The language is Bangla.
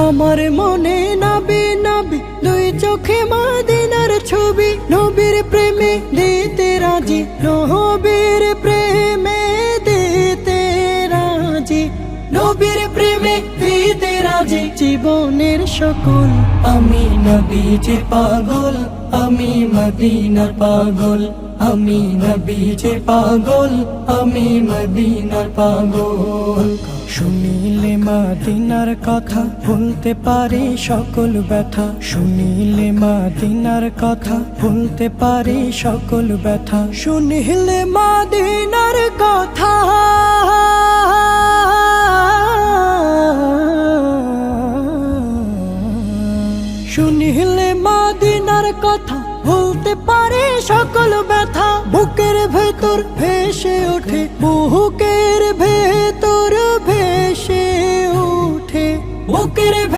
আমার মনে নাবি নাবি দুই চোখে মদিনার ছবি, নবীর প্রেমে দিতে রাজি, নবীর প্রেমে দিতে রাজি, নবীর প্রেমে দিতে রাজি। জীবনের সকল আমি নবীজির পাগল, আমি মদিনার পাগল, আমি নবীজির পাগল, আমি মদিনার পাগল। শুনিলে মদিনার কথা ভুলতে পারি সকল ব্যথা, শুনিলে মদিনার কথা ভুলতে পারি সকল ব্যথা, শুনিলে মদিনার কথা শুনিলে মদিনার কথা ভুলতে পারে সকল ব্যথা। বুকের ভেতর ভেসে ওঠে, বুকের ভেতর ভেসে ওঠে, বুকের